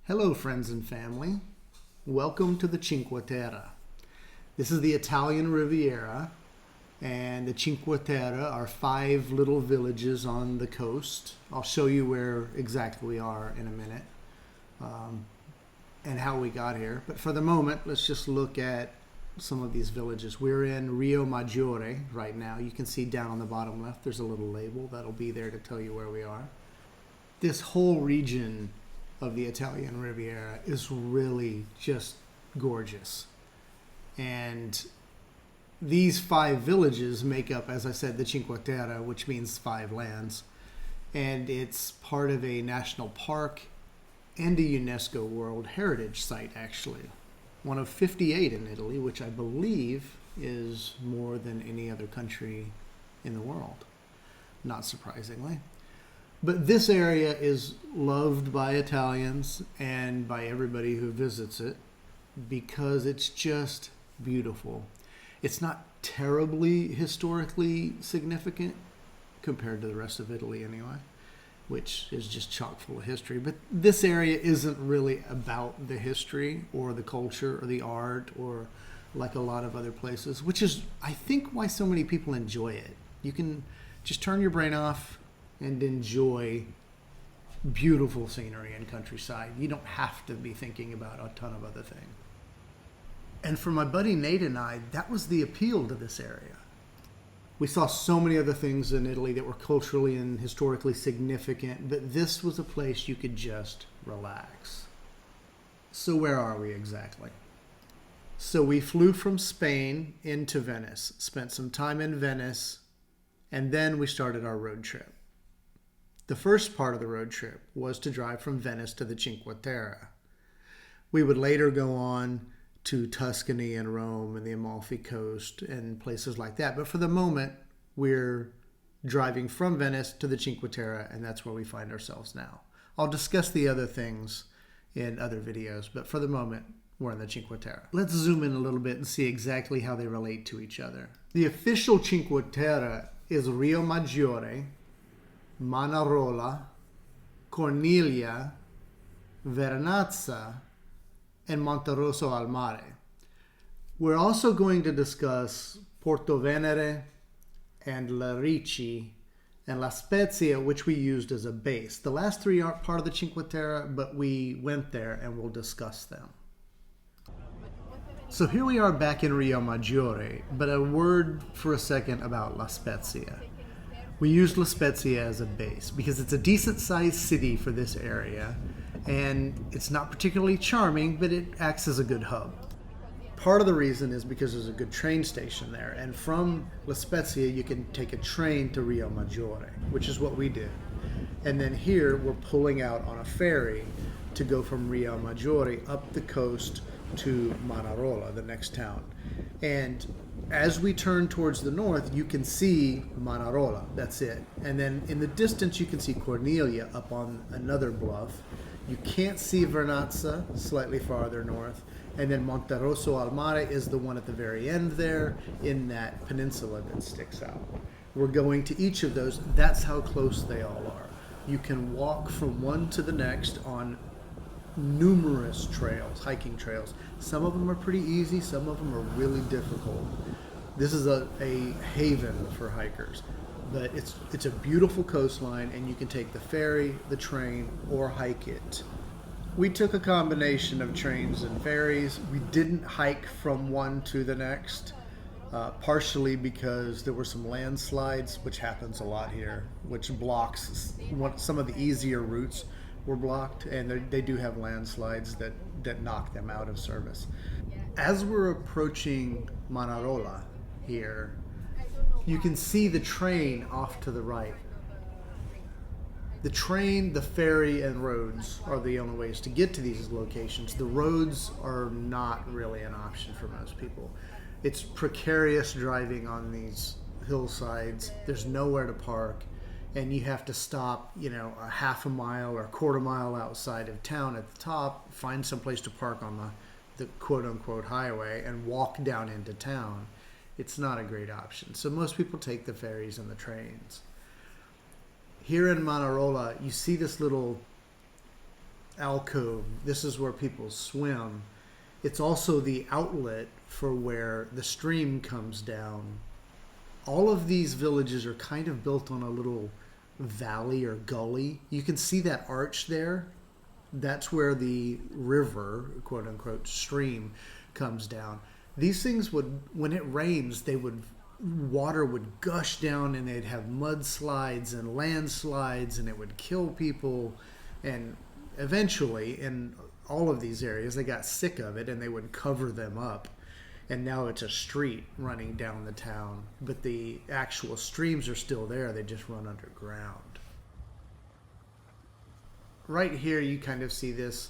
Hello, friends and family. Welcome to the Cinque Terre. This is the Italian Riviera, and the Cinque Terre are 5 little villages on the coast. I'll show you where exactly we are in a minute and how we got here. But for the moment, let's just look at some of these villages. We're in Rio Maggiore right now. You can see down on the bottom left, there's a little label that'll be there to tell you where we are. This whole region of the Italian Riviera is really just gorgeous. And these 5 villages make up, as I said, the Cinque Terre, which means 5 lands. And it's part of a national park and a UNESCO World Heritage Site, actually. One of 58 in Italy, which I believe is more than any other country in the world, not surprisingly. But this area is loved by Italians and by everybody who visits it because it's just beautiful. It's not terribly historically significant compared to the rest of Italy anyway, which is just chock full of history. But this area isn't really about the history or the culture or the art or like a lot of other places, which is, I think, why so many people enjoy it. You can just turn your brain off and enjoy beautiful scenery and countryside. You don't have to be thinking about a ton of other things. And for my buddy Nate and I, that was the appeal to this area. We saw so many other things in Italy that were culturally and historically significant, but this was a place you could just relax. So where are we exactly? So we flew from Spain into Venice, spent some time in Venice, and then we started our road trip. The first part of the road trip was to drive from Venice to the Cinque Terre. We would later go on to Tuscany and Rome and the Amalfi Coast and places like that. But for the moment, we're driving from Venice to the Cinque Terre, and that's where we find ourselves now. I'll discuss the other things in other videos, but for the moment, we're in the Cinque Terre. Let's zoom in a little bit and see exactly how they relate to each other. The official Cinque Terre is Rio Maggiore, Manarola, Corniglia, Vernazza, and Monterosso al Mare. We're also going to discuss Porto Venere and Lerici and La Spezia, which we used as a base. The last 3 aren't part of the Cinque Terre, but we went there and we'll discuss them. So here we are back in Rio Maggiore, but a word for a second about La Spezia. We used La Spezia as a base because it's a decent sized city for this area, and it's not particularly charming, but it acts as a good hub. Part of the reason is because there's a good train station there, and from La Spezia you can take a train to Rio Maggiore, which is what we did. And then here we're pulling out on a ferry to go from Rio Maggiore up the coast to Manarola, the next town. And as we turn towards the north, you can see Manarola, that's it. And then in the distance, you can see Corniglia up on another bluff. You can't see Vernazza, slightly farther north. And then Monterosso al Mare is the one at the very end there in that peninsula that sticks out. We're going to each of those. That's how close they all are. You can walk from one to the next on numerous trails, hiking trails. Some of them are pretty easy, some of them are really difficult. This is a haven for hikers, but it's a beautiful coastline, and you can take the ferry, the train, or hike it. We took a combination of trains and ferries. We didn't hike from one to the next, partially because there were some landslides, which happens a lot here, which blocks some of the easier routes were blocked, and they do have landslides that knock them out of service. As we're approaching Manarola here, you can see the train off to the right. The train, the ferry, and roads are the only ways to get to these locations. The roads are not really an option for most people. It's precarious driving on these hillsides. There's nowhere to park, and you have to stop, a half a mile or a quarter mile outside of town at the top, find some place to park on the quote-unquote highway, and walk down into town. It's not a great option. So most people take the ferries and the trains. Here in Manarola, you see this little alcove. This is where people swim. It's also the outlet for where the stream comes down. All of these villages are kind of built on a little valley or gully. You can see that arch there. That's where the river, quote unquote, stream comes down. These things would, when it rains, water would gush down and they'd have mudslides and landslides and it would kill people. And eventually, in all of these areas, they got sick of it and they would cover them up. And now it's a street running down the town. But the actual streams are still there, they just run underground. Right here, you kind of see this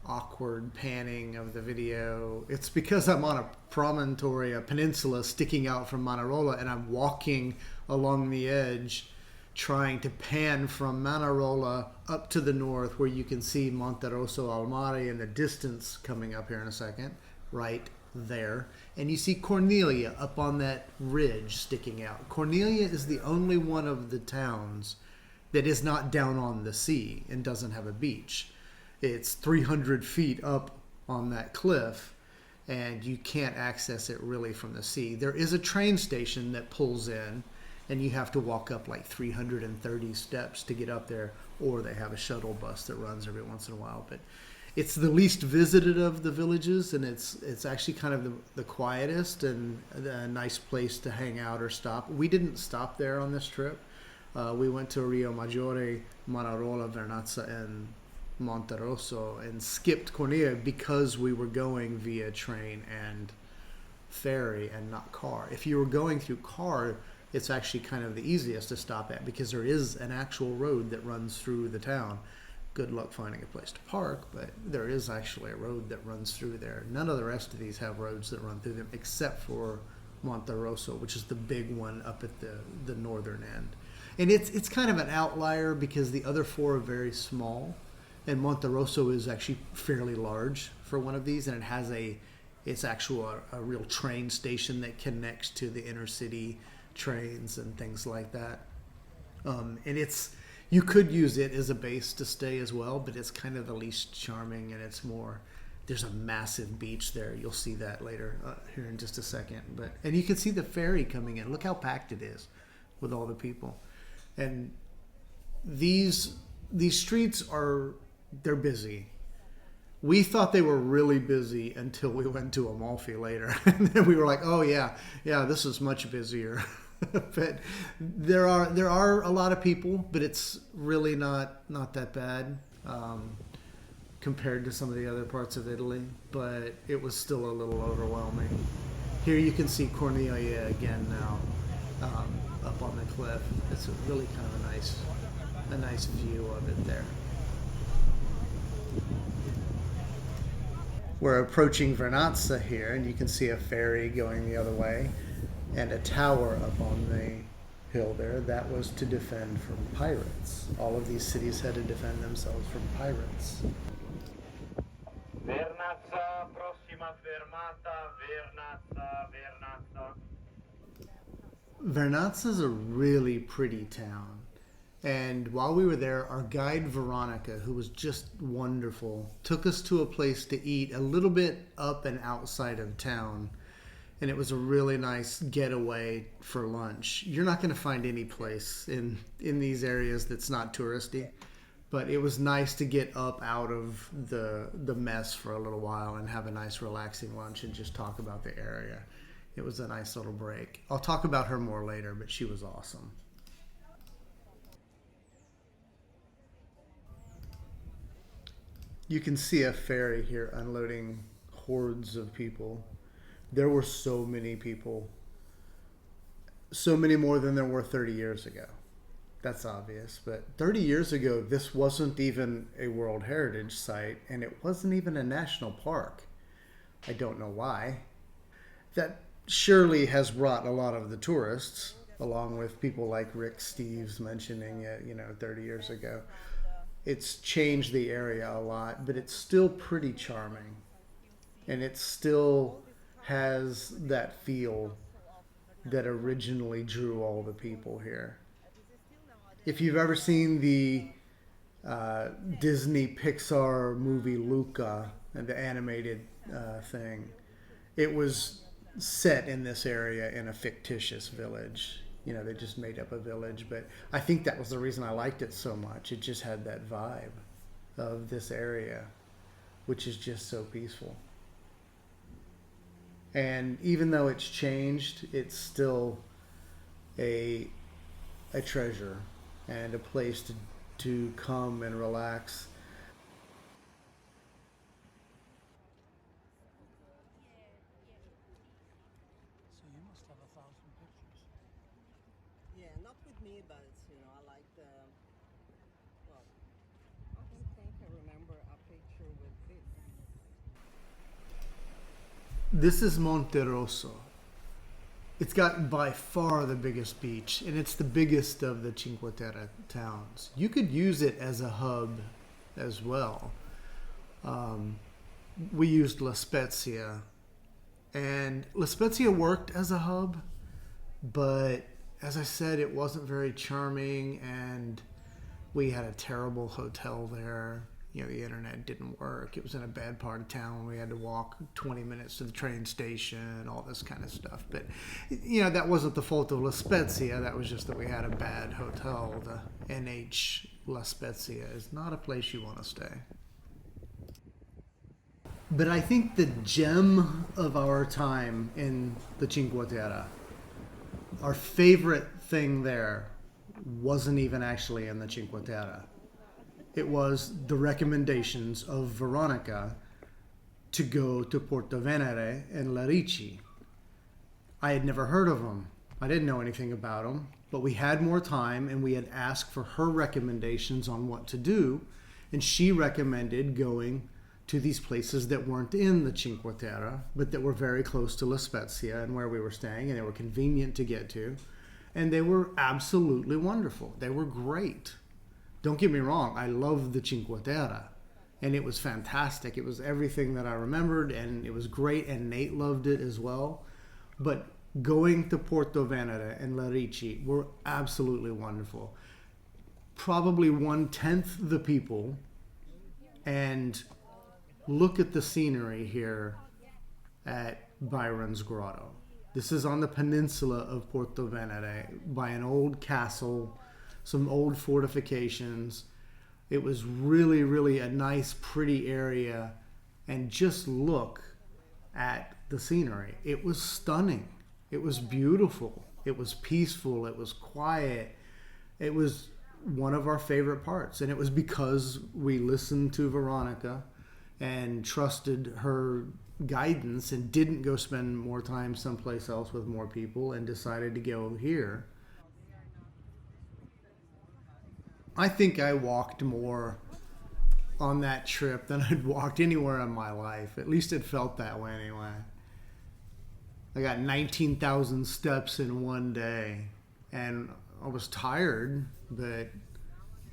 awkward panning of the video. It's because I'm on a promontory, a peninsula sticking out from Manarola, and I'm walking along the edge trying to pan from Manarola up to the north where you can see Monterosso al Mare in the distance coming up here in a second, right there. And you see Cornelia up on that ridge sticking out. Cornelia is the only one of the towns that is not down on the sea and doesn't have a beach. It's 300 feet up on that cliff, and you can't access it really from the sea. There is a train station that pulls in, and you have to walk up like 330 steps to get up there, or they have a shuttle bus that runs every once in a while. But it's the least visited of the villages, and it's actually kind of the quietest and a nice place to hang out or stop. We didn't stop there on this trip. We went to Rio Maggiore, Manarola, Vernazza, and Monterosso, and skipped Cornelia because we were going via train and ferry and not car. If you were going through car, it's actually kind of the easiest to stop at because there is an actual road that runs through the town. Good luck finding a place to park, but there is actually a road that runs through there. None of the rest of these have roads that run through them except for Monterosso, which is the big one up at the northern end. And it's kind of an outlier because the other four are very small, and Monterosso is actually fairly large for one of these, and it has a real train station that connects to the inner city trains and things like that. And you could use it as a base to stay as well, but it's kind of the least charming, and there's a massive beach there. You'll see that later here in just a second. And you can see the ferry coming in. Look how packed it is with all the people. And these streets they're busy. We thought they were really busy until we went to Amalfi later. And then we were like, oh yeah, this is much busier. But there are a lot of people, but it's really not that bad compared to some of the other parts of Italy. But it was still a little overwhelming. Here you can see Cornelia again now, up on the cliff. It's really kind of a nice view of it there. We're approaching Vernazza here, and you can see a ferry going the other way and a tower up on the hill there. That was to defend from pirates. All of these cities had to defend themselves from pirates. Vernazza, prossima fermata, Vernazza. Vernazza is a really pretty town. And while we were there, our guide Veronica, who was just wonderful, took us to a place to eat a little bit up and outside of town. And it was a really nice getaway for lunch. You're not going to find any place in these areas that's not touristy. But it was nice to get up out of the mess for a little while and have a nice relaxing lunch and just talk about the area. It was a nice little break. I'll talk about her more later, but she was awesome. You can see a ferry here unloading hordes of people. There were so many people. So many more than there were 30 years ago. That's obvious. But 30 years ago, this wasn't even a World Heritage Site, and it wasn't even a national park. I don't know why. That surely has brought a lot of the tourists, along with people like Rick Steves mentioning it, 30 years ago. It's changed the area a lot, but it's still pretty charming. And it still has that feel that originally drew all the people here. If you've ever seen the Disney Pixar movie Luca, and the animated thing. It was set in this area in a fictitious village. You know, they just made up a village, but I think that was the reason I liked it so much. It just had that vibe of this area, which is just so peaceful. And even though it's changed, it's still a treasure and a place to come and relax. So you must have 1,000 pictures. Yeah, not with me, but I like the. Well, I don't think I remember a picture with this. This is Monte Rosso. It's got by far the biggest beach, and it's the biggest of the Cinque Terre towns. You could use it as a hub as well. We used La Spezia, and La Spezia worked as a hub, but as I said, it wasn't very charming, and we had a terrible hotel there. You know, the internet didn't work. It was in a bad part of town. We had to walk 20 minutes to the train station, all this kind of stuff. But, you know, that wasn't the fault of La Spezia. That was just that we had a bad hotel. The NH La Spezia is not a place you want to stay. But I think the gem of our time in the Cinque Terre, our favorite thing there, wasn't even actually in the Cinque Terre. It was the recommendations of Veronica to go to Porto Venere and Lerici. I had never heard of them. I didn't know anything about them, but we had more time and we had asked for her recommendations on what to do, and she recommended going to these places that weren't in the Cinque Terre, but that were very close to La Spezia and where we were staying, and they were convenient to get to, and they were absolutely wonderful. They were great. Don't get me wrong, I love the Cinque Terre, and it was fantastic. It was everything that I remembered, and it was great, and Nate loved it as well. But going to Porto Venere and Lerici were absolutely wonderful. Probably 1/10 the people, and look at the scenery here at Byron's Grotto. This is on the peninsula of Porto Venere by an old castle, some old fortifications. It was really, really a nice, pretty area. And just look at the scenery. It was stunning. It was beautiful. It was peaceful. It was quiet. It was one of our favorite parts. And it was because we listened to Veronica and trusted her guidance and didn't go spend more time someplace else with more people and decided to go here. I think I walked more on that trip than I'd walked anywhere in my life. At least it felt that way anyway. I got 19,000 steps in one day, and I was tired, but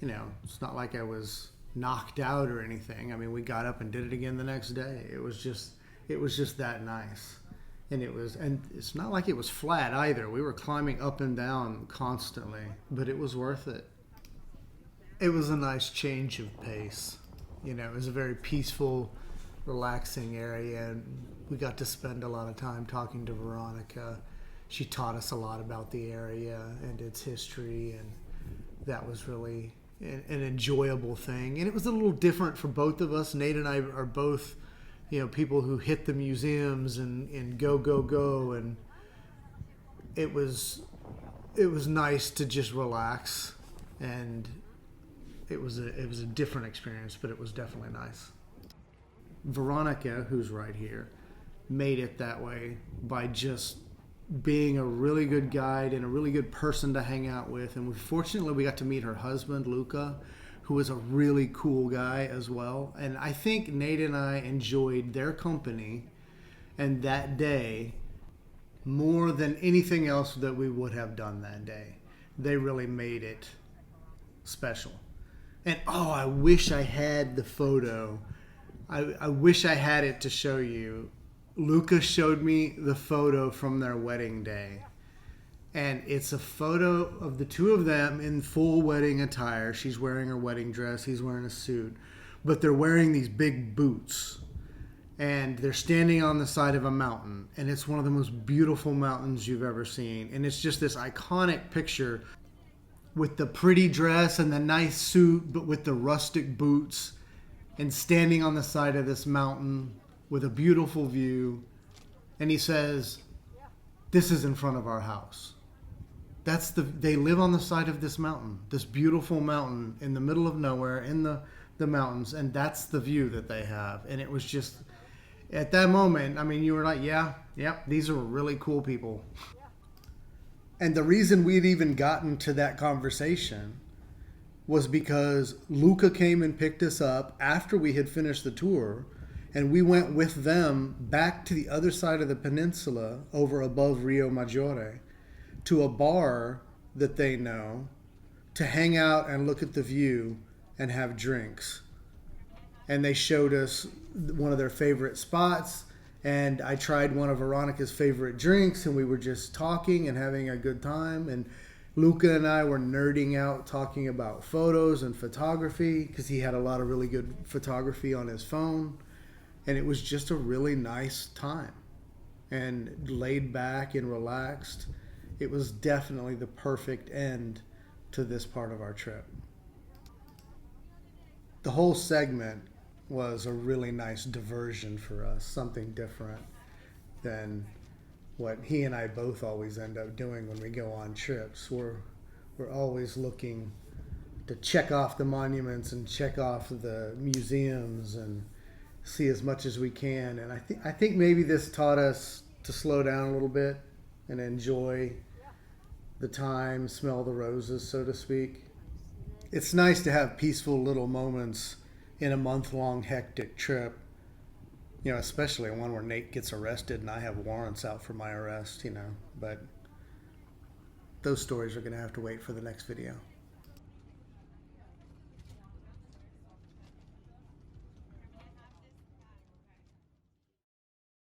you know, it's not like I was knocked out or anything. I mean, we got up and did it again the next day. It was just that nice. And it's not like it was flat either. We were climbing up and down constantly, but it was worth it. It was a nice change of pace. You know, it was a very peaceful, relaxing area, and we got to spend a lot of time talking to Veronica. She taught us a lot about the area and its history, and that was really an enjoyable thing. And it was a little different for both of us. Nate and I are both, you know, people who hit the museums and go, and it was nice to just relax, and it was a different experience, but it was definitely nice. Veronica, who's right here, made it that way by just being a really good guide and a really good person to hang out with. And fortunately, we got to meet her husband, Luca, who was a really cool guy as well. And I think Nate and I enjoyed their company and that day more than anything else that we would have done that day. They really made it special. And oh, I wish I had the photo. I wish I had it to show you. Luca showed me the photo from their wedding day. And it's a photo of the two of them in full wedding attire. She's wearing her wedding dress, he's wearing a suit, but they're wearing these big boots. And they're standing on the side of a mountain, and it's one of the most beautiful mountains you've ever seen. And it's just this iconic picture with the pretty dress and the nice suit, but with the rustic boots, and standing on the side of this mountain with a beautiful view. And he says, "This is in front of our house." They live on the side of this mountain, this beautiful mountain in the middle of nowhere in the mountains, and that's the view that they have. And it was just, at that moment, I mean, you were like, yeah, these are really cool people. And the reason we'd even gotten to that conversation was because Luca came and picked us up after we had finished the tour, and we went with them back to the other side of the peninsula over above Rio Maggiore to a bar that they know to hang out and look at the view and have drinks. And they showed us one of their favorite spots, and I tried one of Veronica's favorite drinks, and we were just talking and having a good time. And Luca and I were nerding out talking about photos and photography because he had a lot of really good photography on his phone. And it was just a really nice time and laid back and relaxed. It was definitely the perfect end to this part of our trip. The whole segment was a really nice diversion for us, something different than what he and I both always end up doing when we go on trips. We're always looking to check off the monuments and check off the museums and see as much as we can. And I think maybe this taught us to slow down a little bit and enjoy the time, smell the roses, so to speak. It's nice to have peaceful little moments in a month-long hectic trip, you know, especially one where Nate gets arrested and I have warrants out for my arrest, you know. But those stories are going to have to wait for the next video.